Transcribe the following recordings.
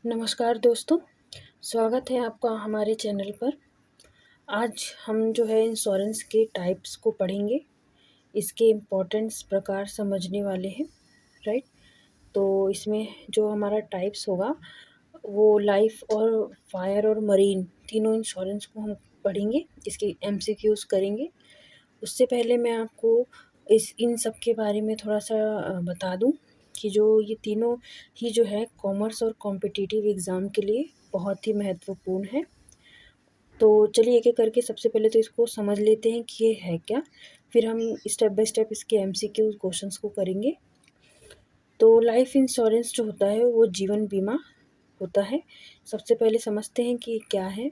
नमस्कार दोस्तों, स्वागत है आपका हमारे चैनल पर। आज हम जो है इंश्योरेंस के टाइप्स को पढ़ेंगे, इसके इम्पोर्टेंस प्रकार समझने वाले हैं, राइट। तो इसमें जो हमारा टाइप्स होगा वो लाइफ और फायर और मरीन तीनों इंश्योरेंस को हम पढ़ेंगे, इसके एमसीक्यूज़ करेंगे। उससे पहले मैं आपको इन सब के बारे में थोड़ा-सा बता दूँ कि जो ये तीनों ही जो है कॉमर्स और कॉम्पिटिटिव एग्ज़ाम के लिए बहुत ही महत्वपूर्ण है। तो चलिए एक-एक करके सबसे पहले तो इसको समझ लेते हैं कि ये है क्या? फिर हम स्टेप बाय स्टेप इसके एमसीक्यू क्वेश्चंस को करेंगे। तो लाइफ़ इंश्योरेंस जो होता है वो जीवन बीमा होता है। सबसे पहले समझते हैं कि क्या है?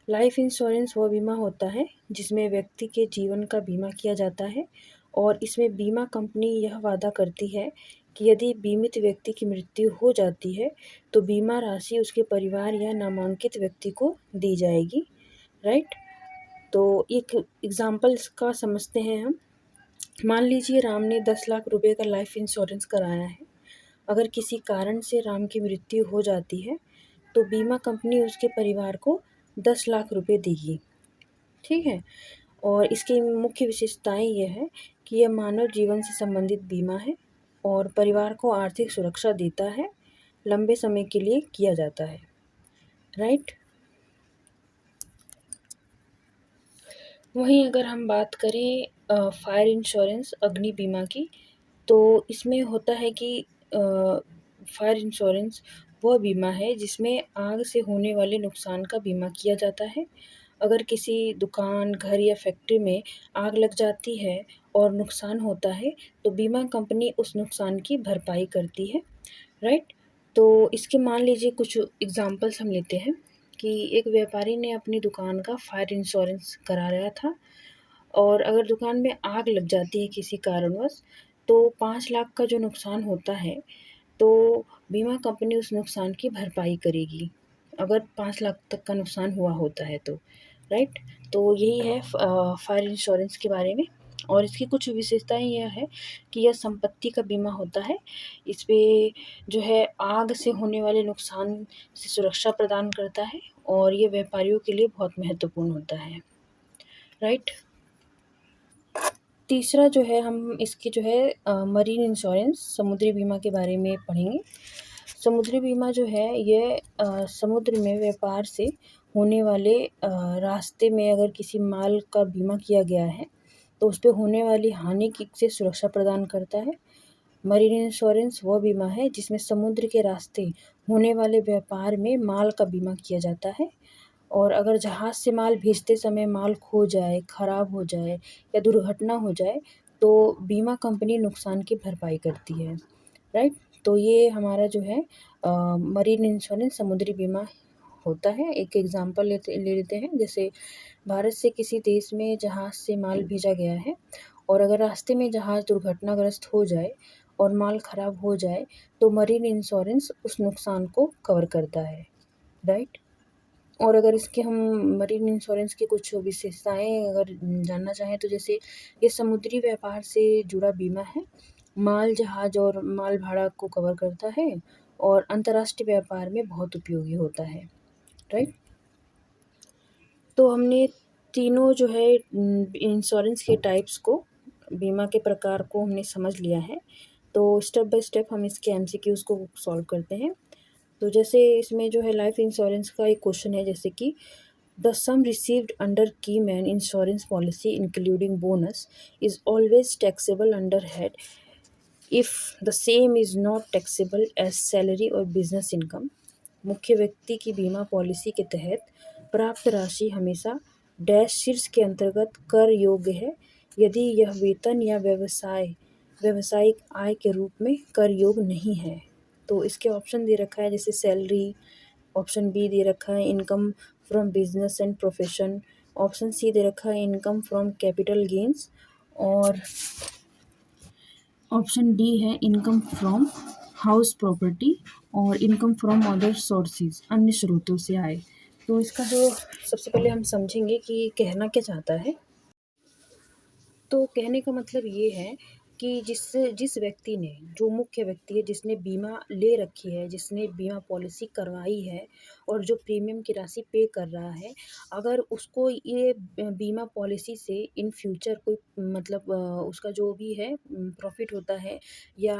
लाइफ इंश्योरेंस वह बीमा होता है जिसमें व्यक्ति के जीवन का बीमा किया जाता है और इसमें बीमा कंपनी यह वादा करती है कि यदि बीमित व्यक्ति की मृत्यु हो जाती है तो बीमा राशि उसके परिवार या नामांकित व्यक्ति को दी जाएगी, राइट। तो एक एग्जाम्पल इसका समझते हैं हम। मान लीजिए राम ने 10 लाख रुपए का लाइफ इंश्योरेंस कराया है। अगर किसी कारण से राम की मृत्यु हो जाती है तो बीमा कंपनी उसके परिवार को 10 लाख रुपए देगी, ठीक है। और इसकी मुख्य विशेषताएं ये है कि यह मानव जीवन से संबंधित बीमा है और परिवार को आर्थिक सुरक्षा देता है, लंबे समय के लिए किया जाता है, राइट। वहीं अगर हम बात करें फायर इंश्योरेंस अग्नि बीमा की, तो इसमें होता है कि फायर इंश्योरेंस वह बीमा है जिसमें आग से होने वाले नुकसान का बीमा किया जाता है। अगर किसी दुकान, घर या फैक्ट्री में आग लग जाती है और नुकसान होता है, तो बीमा कंपनी उस नुकसान की भरपाई करती है, राइट। तो इसके मान लीजिए कुछ एग्ज़ाम्पल्स हम लेते हैं कि एक व्यापारी ने अपनी दुकान का फायर इंश्योरेंस कराया था और अगर दुकान में आग लग जाती है किसी कारणवश, तो 5 लाख का जो नुकसान होता है, तो बीमा कंपनी उस नुकसान की भरपाई करेगी, अगर 5 लाख तक का नुकसान हुआ होता है तो, राइट। तो यही है फायर इंश्योरेंस के बारे में। और इसकी कुछ विशेषताएँ यह है कि यह संपत्ति का बीमा होता है। इस पे जो है आग से होने वाले नुकसान से सुरक्षा प्रदान करता है और ये व्यापारियों के लिए बहुत महत्वपूर्ण होता है, राइट। तीसरा जो है हम इसकी जो है मरीन इंश्योरेंस समुद्री बीमा के बारे में पढ़ेंगे। समुद्री बीमा जो है ये समुद्र में व्यापार से होने वाले रास्ते में अगर किसी माल का बीमा किया गया है तो उस पे होने वाली हानि की से सुरक्षा प्रदान करता है। मरीन इंश्योरेंस वह बीमा है जिसमें समुद्र के रास्ते होने वाले व्यापार में माल का बीमा किया जाता है और अगर जहाज़ से माल भेजते समय माल खो जाए, ख़राब हो जाए या दुर्घटना हो जाए, तो बीमा कंपनी नुकसान की भरपाई करती है, राइट। तो ये हमारा जो है मरीन इंश्योरेंस समुद्री बीमा होता है। एक एग्ज़ाम्पल ले लेते हैं, जैसे भारत से किसी देश में जहाज़ से माल भेजा गया है और अगर रास्ते में जहाज़ दुर्घटनाग्रस्त हो जाए और माल ख़राब हो जाए, तो मरीन इंश्योरेंस उस नुकसान को कवर करता है, राइट। और अगर इसके हम मरीन इंश्योरेंस की कुछ विशेषताएँ अगर जानना चाहें तो जैसे ये समुद्री व्यापार से जुड़ा बीमा है, माल जहाज़ और माल भाड़ा को कवर करता है और अंतर्राष्ट्रीय व्यापार में बहुत उपयोगी होता है, राइट। तो हमने तीनों जो है इंश्योरेंस के टाइप्स को, बीमा के प्रकार को हमने समझ लिया है। तो स्टेप बाय स्टेप हम इसके एमसीक्यूज़ को सॉल्व करते हैं। तो जैसे इसमें जो है लाइफ इंश्योरेंस का एक क्वेश्चन है, जैसे कि the sum received under key man insurance policy including bonus is always taxable under head if the same is not taxable as salary और बिजनेस इनकम। मुख्य व्यक्ति की बीमा पॉलिसी के तहत प्राप्त राशि हमेशा डैश शीर्ष के अंतर्गत कर योग्य है यदि यह वेतन या व्यावसायिक आय के रूप में कर योग्य नहीं है। तो इसके ऑप्शन दे रखा है, जैसे सैलरी, ऑप्शन बी दे रखा है income from business and profession, option C दे रखा है इनकम फ्रॉम कैपिटल गेंस और ऑप्शन डी है इनकम फ्रॉम हाउस प्रॉपर्टी और इनकम फ्रॉम अदर सोर्सेज, अन्य स्रोतों से आए। तो इसका जो सबसे पहले हम समझेंगे कि कहना क्या चाहता है। तो कहने का मतलब ये है कि जिस व्यक्ति ने, जो मुख्य व्यक्ति है जिसने बीमा ले रखी है, जिसने बीमा पॉलिसी करवाई है और जो प्रीमियम की राशि पे कर रहा है, अगर उसको ये बीमा पॉलिसी से इन फ्यूचर कोई मतलब उसका जो भी है प्रॉफ़िट होता है या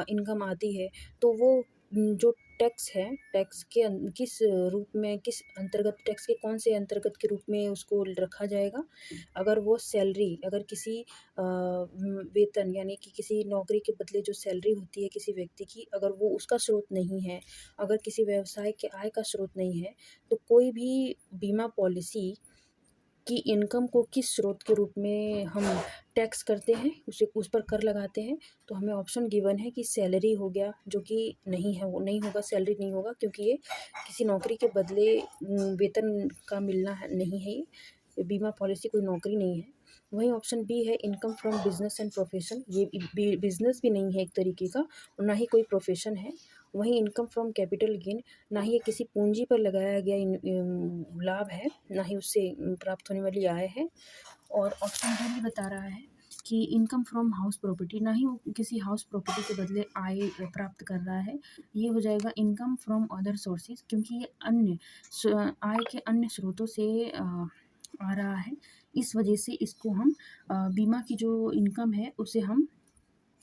इनकम आती है, तो वो जो टैक्स है, टैक्स के किस रूप में, किस अंतर्गत, टैक्स के कौन से अंतर्गत के रूप में उसको रखा जाएगा। अगर वो सैलरी, अगर किसी वेतन यानी कि किसी नौकरी के बदले जो सैलरी होती है किसी व्यक्ति की, अगर वो उसका स्रोत नहीं है, अगर किसी व्यवसाय के आय का स्रोत नहीं है, तो कोई भी बीमा पॉलिसी कि इनकम को किस स्रोत के रूप में हम टैक्स करते हैं, उस पर कर लगाते हैं, तो हमें ऑप्शन गिवन है कि सैलरी हो गया, जो कि नहीं है, वो नहीं होगा, सैलरी नहीं होगा, क्योंकि ये किसी नौकरी के बदले वेतन का मिलना है, नहीं है ये बीमा पॉलिसी कोई नौकरी नहीं है। वहीं ऑप्शन बी है income from business and profession, ये बिजनेस भी नहीं है एक तरीके का और ना ही कोई प्रोफेशन है। वहीं इनकम फ्रॉम कैपिटल गेन, ना ही ये किसी पूंजी पर लगाया गया लाभ है, ना ही उससे प्राप्त होने वाली आय है। और ऑप्शन डी भी बता रहा है कि इनकम फ्रॉम हाउस प्रॉपर्टी, ना ही वो किसी हाउस प्रॉपर्टी के बदले आय प्राप्त कर रहा है। ये हो जाएगा इनकम फ्रॉम अदर सोर्सेज, क्योंकि ये आय के अन्य स्रोतों से आ रहा है। इस वजह से इसको हम बीमा की जो इनकम है उसे हम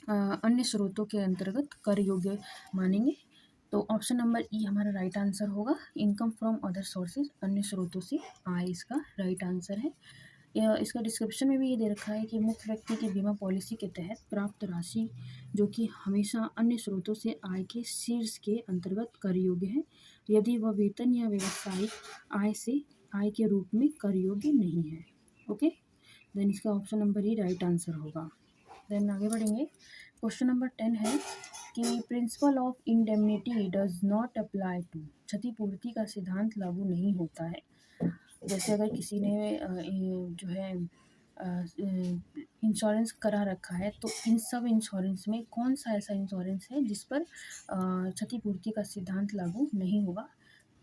अन्य स्रोतों के अंतर्गत कर योग्य मानेंगे। तो ऑप्शन नंबर ई हमारा राइट आंसर होगा, इनकम फ्रॉम अदर सोर्सेज, अन्य स्रोतों से आय इसका राइट आंसर है। इसका डिस्क्रिप्शन में भी ये दे रखा है कि मुख्य व्यक्ति की बीमा पॉलिसी के तहत प्राप्त राशि जो कि हमेशा अन्य स्रोतों से आय के शीर्ष के अंतर्गत कर योग्य है, यदि वह वेतन या व्यावसायिक आय से आय के रूप में कर योग्य नहीं है। ओके, देन इसका ऑप्शन नंबर ही राइट आंसर होगा। देन आगे बढ़ेंगे। क्वेश्चन नंबर 10 है कि principle of indemnity does not apply to, क्षतिपूर्ति का सिद्धांत लागू नहीं होता है। जैसे अगर किसी ने जो है इंश्योरेंस करा रखा है, तो इन सब इंश्योरेंस में कौन सा ऐसा इंश्योरेंस है जिस पर क्षतिपूर्ति का सिद्धांत लागू नहीं होगा।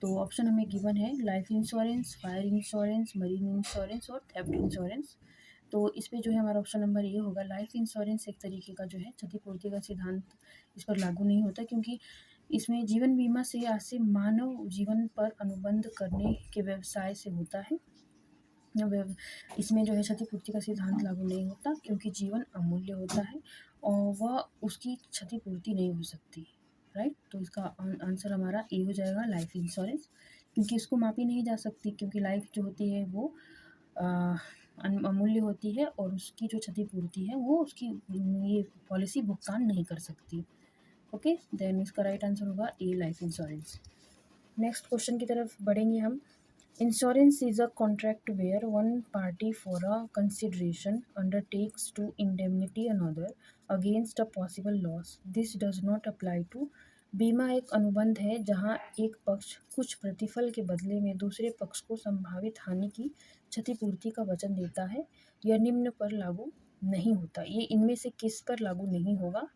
तो ऑप्शन हमें गिवन है life insurance, fire insurance, marine insurance और थेफ्ट इंश्योरेंस। तो इस पे जो है हमारा ऑप्शन नंबर ये होगा, लाइफ इंश्योरेंस एक तरीके का जो है क्षतिपूर्ति का सिद्धांत इस पर लागू नहीं होता, क्योंकि इसमें जीवन बीमा से आज से मानव जीवन पर अनुबंध करने के व्यवसाय से होता है। इसमें जो है क्षतिपूर्ति का सिद्धांत लागू नहीं होता, क्योंकि जीवन अमूल्य होता है और वह उसकी क्षतिपूर्ति नहीं हो सकती। राइट, तो इसका आंसर हमारा ए हो जाएगा, लाइफ इंश्योरेंस, क्योंकि इसको मापी नहीं जा सकती, क्योंकि लाइफ जो होती है वो अमूल्य होती है और उसकी जो क्षतिपूर्ति है वो उसकी ये पॉलिसी भुगतान नहीं कर सकती। ओके, देन इसका राइट आंसर होगा A, life insurance. Next question की तरफ बढ़ेंगे हम। Insurance is a contract where one party for a consideration undertakes to indemnity another against a possible loss, this does not apply to. बीमा एक अनुबंध है जहां एक पक्ष कुछ प्रतिफल के बदले में दूसरे पक्ष को संभावित हानि की क्षतिपूर्ति का वचन देता है। यह निम्न पर लागू नहीं होता। ये इनमें से किस पर लागू नहीं होगा?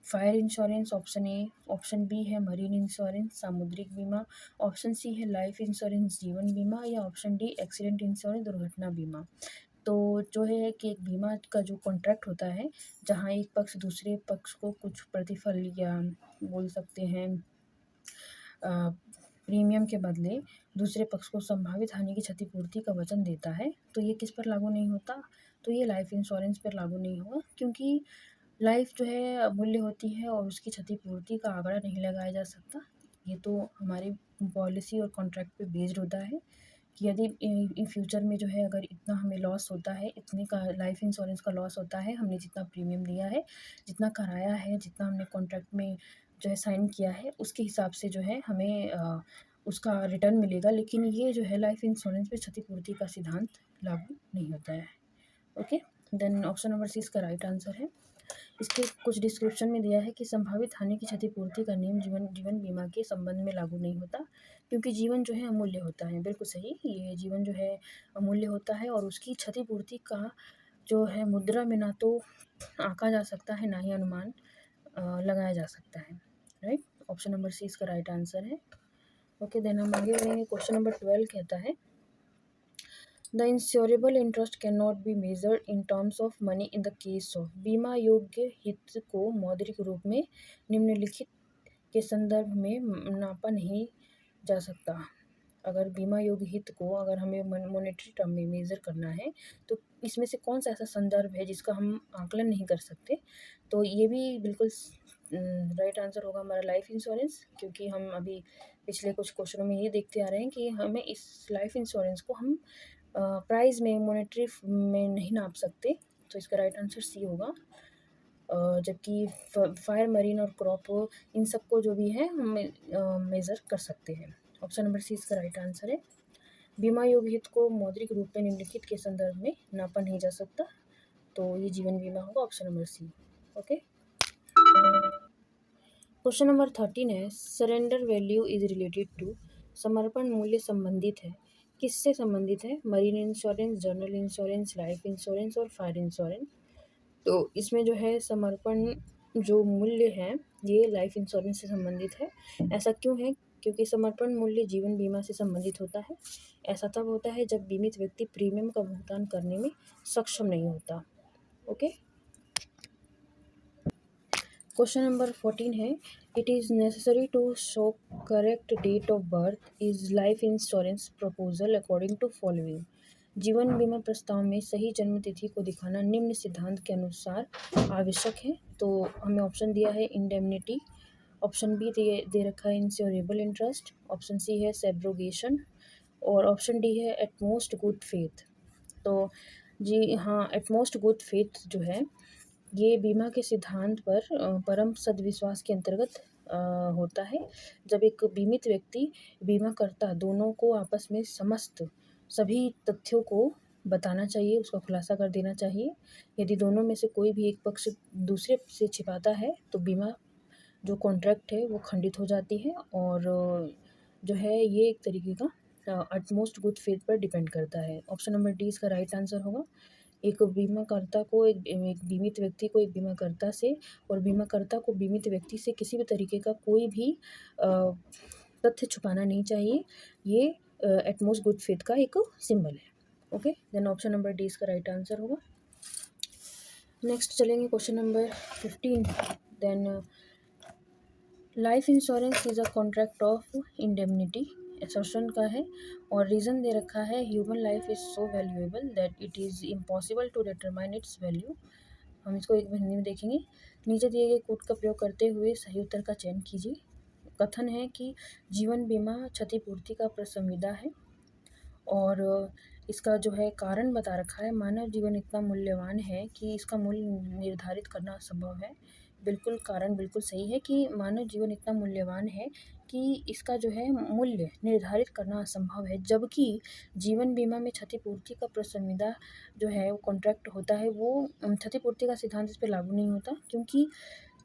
Fire insurance option A, option B है मरीन इंश्योरेंस सामुद्रिक बीमा, ऑप्शन सी है लाइफ इंश्योरेंस जीवन बीमा, या ऑप्शन डी एक्सीडेंट इंश्योरेंस दुर्घटना बीमा। तो जो है कि एक बीमा का जो कॉन्ट्रैक्ट होता है जहाँ एक पक्ष दूसरे पक्ष को कुछ प्रतिफल या बोल सकते हैं प्रीमियम के बदले दूसरे पक्ष को संभावित हानि की क्षतिपूर्ति का वचन देता है, तो ये किस पर लागू नहीं होता? तो ये लाइफ इंश्योरेंस पर लागू नहीं होगा, क्योंकि लाइफ जो है अमूल्य होती है और उसकी क्षतिपूर्ति का आंकड़ा नहीं लगाया जा सकता। ये तो हमारी पॉलिसी और कॉन्ट्रैक्ट पे बेस्ड होता है कि यदि इन फ्यूचर में जो है अगर इतना हमें लॉस होता है, इतने का लाइफ इंश्योरेंस का लॉस होता है, हमने जितना प्रीमियम दिया है, जितना कराया है, जितना हमने कॉन्ट्रैक्ट में जो है साइन किया है, उसके हिसाब से जो है हमें उसका रिटर्न मिलेगा। लेकिन ये जो है लाइफ इंश्योरेंस पे क्षतिपूर्ति का सिद्धांत लागू नहीं होता है। Okay, then option number C इसका राइट आंसर है। इसके कुछ डिस्क्रिप्शन में दिया है कि संभावित हानि की क्षतिपूर्ति का नियम जीवन बीमा के संबंध में लागू नहीं होता, क्योंकि जीवन जो है अमूल्य होता है। बिल्कुल सही, ये जीवन जो है अमूल्य होता है और उसकी क्षतिपूर्ति का जो है मुद्रा में ना तो आंका जा सकता है, ना ही अनुमान लगाया जा सकता है। राइट, ऑप्शन नंबर सी इसका राइट आंसर है। ओके, देन हम आगे बढ़ेंगे। क्वेश्चन नंबर 12 कहता है the insurable interest can not be measured in terms of money in the case of. बीमा योग्य हित को मौद्रिक रूप में निम्नलिखित के संदर्भ में नापा नहीं जा सकता। अगर बीमा योग्य हित को अगर हमें मॉनेटरी टर्म में मेज़र करना है तो इसमें से कौन सा ऐसा संदर्भ है जिसका हम आकलन नहीं कर सकते। तो ये भी बिल्कुल राइट आंसर होगा हमारा लाइफ इंश्योरेंस, क्योंकि हम अभी पिछले कुछ क्वेश्चनों में ये देखते आ रहे हैं कि हमें इस लाइफ इंश्योरेंस को हम प्राइस में मॉनेटरी में नहीं नाप सकते। तो इसका राइट आंसर सी होगा। जबकि फायर, मरीन और क्रॉप इन सबको जो भी है हम मेज़र कर सकते हैं। ऑप्शन नंबर सी इसका राइट आंसर है। बीमा योग्य हित को मौद्रिक रूप में निम्नलिखित के संदर्भ में नापा नहीं जा सकता, तो ये जीवन बीमा होगा, option number C. Okay, question number 13 है surrender value is related to. समर्पण मूल्य संबंधित है, किससे संबंधित है? Marine insurance, general insurance, life insurance और फायर इंश्योरेंस। तो इसमें जो है समर्पण जो मूल्य है ये लाइफ इंश्योरेंस से संबंधित है। ऐसा क्यों है? क्योंकि समर्पण मूल्य जीवन बीमा से संबंधित होता है। ऐसा तब होता है जब बीमित व्यक्ति प्रीमियम का भुगतान करने में सक्षम नहीं होता। ओके, क्वेश्चन नंबर 14 है it is necessary to show correct date of birth is life insurance proposal according to following. जीवन बीमा प्रस्ताव में सही जन्म तिथि को दिखाना निम्न सिद्धांत के अनुसार आवश्यक है। तो हमें ऑप्शन दिया है इंडेमनिटी, ऑप्शन बी दे रखा है इंश्योरेबल इंटरेस्ट, ऑप्शन सी है सेब्रोगेशन और ऑप्शन डी है एटमोस्ट गुड फेथ। तो जी हाँ, एटमोस्ट गुड फेथ जो है ये बीमा के सिद्धांत पर परम सद्विश्वास के अंतर्गत होता है। जब एक बीमित व्यक्ति बीमाकर्ता दोनों को आपस में समस्त सभी तथ्यों को बताना चाहिए, उसका खुलासा कर देना चाहिए। यदि दोनों में से कोई भी एक पक्ष दूसरे से छिपाता है तो बीमा जो कॉन्ट्रैक्ट है वो खंडित हो जाती है और जो है ये एक तरीके का अटमोस्ट गुड फेथ पर डिपेंड करता है। ऑप्शन नंबर डी इसका राइट आंसर होगा। एक बीमाकर्ता को एक बीमित व्यक्ति को एक बीमाकर्ता से और बीमाकर्ता को बीमित व्यक्ति से किसी भी तरीके का कोई भी तथ्य छुपाना नहीं चाहिए। ये एटमोस्ट गुड फेथ का एक सिंबल है। Okay, then option number D इसका राइट आंसर होगा। नेक्स्ट चलेंगे question number 15। Then life insurance is a contract of indemnity assertion का है और रीज़न दे रखा है human life is so valuable that it is impossible to determine its value. हम इसको एक हिंदी में देखेंगे। नीचे दिए गए कोड का प्रयोग करते हुए सही उत्तर का चयन कीजिए। कथन है कि जीवन बीमा क्षतिपूर्ति का प्रसंविदा है और इसका जो है कारण बता रखा है मानव जीवन इतना मूल्यवान है कि इसका मूल्य निर्धारित करना असंभव है। बिल्कुल कारण बिल्कुल सही है कि मानव जीवन इतना मूल्यवान है कि इसका जो है मूल्य निर्धारित करना असंभव है। जबकि जीवन बीमा में क्षतिपूर्ति का प्रसंविदा जो है वो कॉन्ट्रैक्ट होता है, वो क्षतिपूर्ति का सिद्धांत इस पर लागू नहीं होता, क्योंकि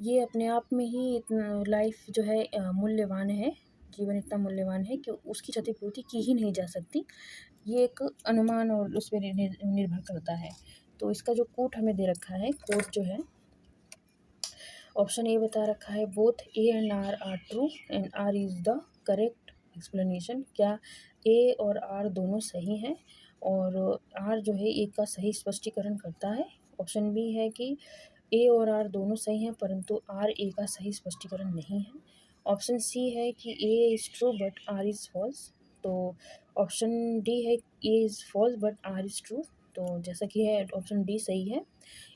ये अपने आप में ही इतना लाइफ जो है मूल्यवान है, जीवन इतना मूल्यवान है कि उसकी क्षतिपूर्ति की ही नहीं जा सकती। ये एक अनुमान और उस पर निर्भर करता है। तो इसका जो कोट हमें दे रखा है, कोट जो है ऑप्शन ए बता रखा है both A and R true and R is the correct explanation. क्या ए और आर दोनों सही हैं और आर जो है ए का सही स्पष्टीकरण करता है। ऑप्शन बी है कि ए और आर दोनों सही हैं परंतु आर ए का सही स्पष्टीकरण नहीं है। ऑप्शन सी है कि A is true but R is false. तो ऑप्शन डी है A is false but R is true. तो जैसा कि है ऑप्शन डी सही है,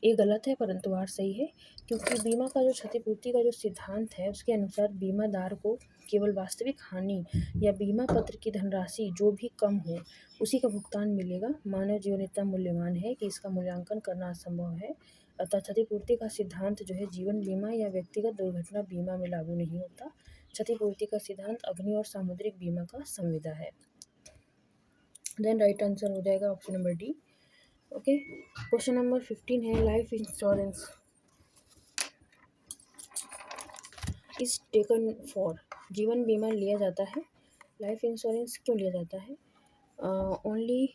ए गलत है परंतु आर सही है, क्योंकि बीमा का जो क्षतिपूर्ति का जो सिद्धांत है उसके अनुसार बीमादार को केवल वास्तविक हानि या बीमा पत्र की धनराशि जो भी कम हो उसी का भुगतान मिलेगा। मानव जीवन इतना मूल्यवान है कि इसका मूल्यांकन करना असंभव है। अतः क्षतिपूर्ति का सिद्धांत जो है जीवन बीमा या व्यक्तिगत दुर्घटना बीमा में लागू नहीं होता। क्षतिपूर्ति का सिद्धांत अग्नि और सामुद्रिक बीमा का संविदा है। देन राइट आंसर हो जाएगा option number D. Okay, question number 15 है life insurance is taken for. जीवन बीमा लिया जाता है, लाइफ इंश्योरेंस क्यों लिया जाता है? ओनली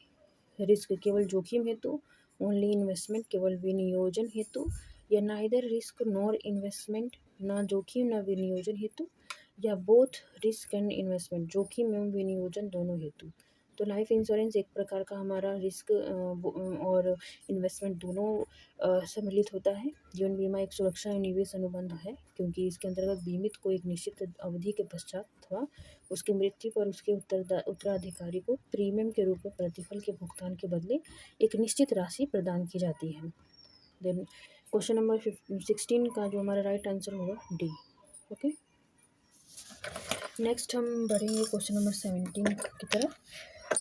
रिस्क केवल जोखिम हेतु, ओनली इन्वेस्टमेंट केवल विनियोजन हेतु, या नाइदर रिस्क नॉर इन्वेस्टमेंट ना जोखिम ना विनियोजन हेतु, या बोथ रिस्क एंड इन्वेस्टमेंट जोखिम एवं विनियोजन दोनों हेतु। तो लाइफ इंश्योरेंस एक प्रकार का हमारा रिस्क और इन्वेस्टमेंट दोनों सम्मिलित होता है। जीवन बीमा एक सुरक्षा या निवेश अनुबंध है, क्योंकि इसके अंतर्गत बीमित को एक निश्चित अवधि के पश्चात अथवा उसकी मृत्यु पर उसके उत्तराधिकारी को प्रीमियम के रूप में प्रतिफल के भुगतान के बदले एक निश्चित राशि प्रदान की जाती है। देन क्वेश्चन नंबर 16 का जो हमारा राइट आंसर होगा डी। ओके, नेक्स्ट हम बढ़ेंगे क्वेश्चन नंबर 17 की तरफ।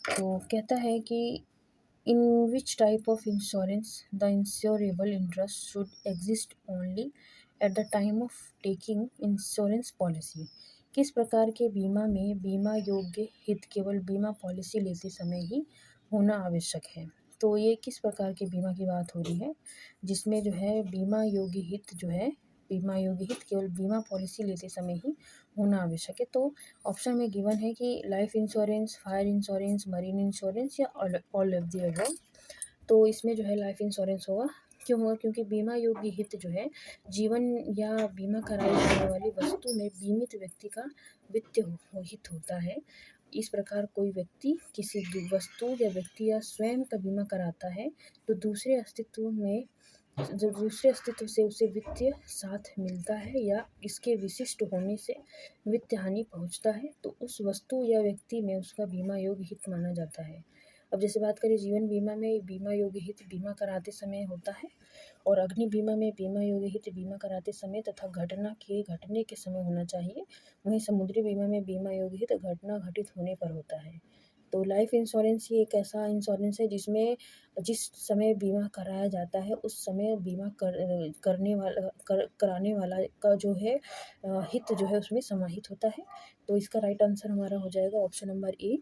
तो कहता है कि in which type of insurance the insurable interest should exist only at the time of taking insurance policy. किस प्रकार के बीमा में बीमा योग्य हित केवल बीमा पॉलिसी लेते समय ही होना आवश्यक है। तो ये किस प्रकार के बीमा की बात हो रही है, जिसमें जो है बीमा योग्य हित केवल बीमा पॉलिसी लेते समय ही होना आवश्यक है। तो ऑप्शन में गिवन है कि life insurance, fire insurance, marine insurance या ऑल ऑफ द अबव। तो इसमें जो है लाइफ इंश्योरेंस होगा। क्यों होगा? क्योंकि बीमा योग्य हित जो है जीवन या बीमा कराई जाने वाली वस्तु में बीमित व्यक्ति का वित्तीय हित होता है। इस प्रकार कोई व्यक्ति किसी वस्तु या व्यक्ति या स्वयं का बीमा कराता है तो दूसरे अस्तित्व से उसे वित्तीय साथ मिलता है या इसके विशिष्ट होने से वित्तीय हानि पहुंचता है, तो उस वस्तु या व्यक्ति में उसका बीमा योग्य हित माना जाता है। अब जैसे बात करें जीवन बीमा में बीमा योग्य हित बीमा कराते समय होता है, और अग्नि बीमा में बीमा योग्य हित बीमा कराते समय तथा घटने के समय होना चाहिए। वहीं समुद्री बीमा में बीमा योग्य हित घटना घटित होने पर होता है। तो लाइफ इंश्योरेंस ही एक ऐसा इंश्योरेंस है जिसमें जिस समय बीमा कराया जाता है उस समय बीमा कराने वाला का जो है हित जो है उसमें समाहित होता है। तो इसका राइट आंसर हमारा हो जाएगा option number A,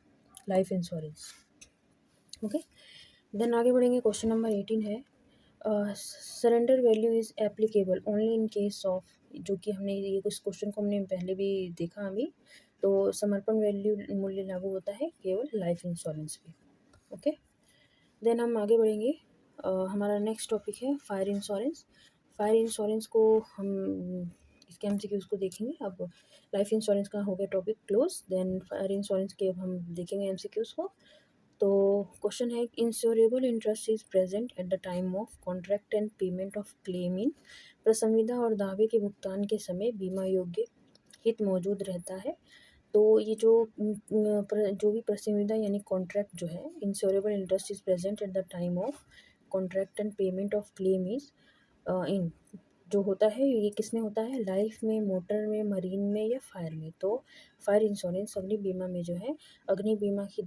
life insurance. Okay, then आगे बढ़ेंगे। क्वेश्चन नंबर 18 है surrender value is applicable only in case of, जो कि हमने ये कुछ क्वेश्चन को हमने पहले भी देखा अभी। तो समर्पण वैल्यू मूल्य लागू होता है केवल लाइफ इंश्योरेंस पे। ओके, देन हम आगे बढ़ेंगे। हमारा नेक्स्ट टॉपिक है फायर इंश्योरेंस। फायर इंश्योरेंस को हम इसके एमसीक्यूज को देखेंगे। अब लाइफ इंश्योरेंस का हो गया topic close, then fire insurance के अब हम देखेंगे एमसीक्यूज को। तो क्वेश्चन है insurable interest is present at the time of contract and payment of claim in. प्रसंविदा और दावे के भुगतान के समय बीमा योग्य हित मौजूद रहता है। तो ये जो भी प्रसंविदा यानी कॉन्ट्रैक्ट जो है, insurable interest is present at the time of contract and payment of claim is in, जो होता है ये किस में होता है, लाइफ में, मोटर में, मरीन में या फायर में। तो फायर इंश्योरेंस अग्नि बीमा में जो है अग्नि बीमा की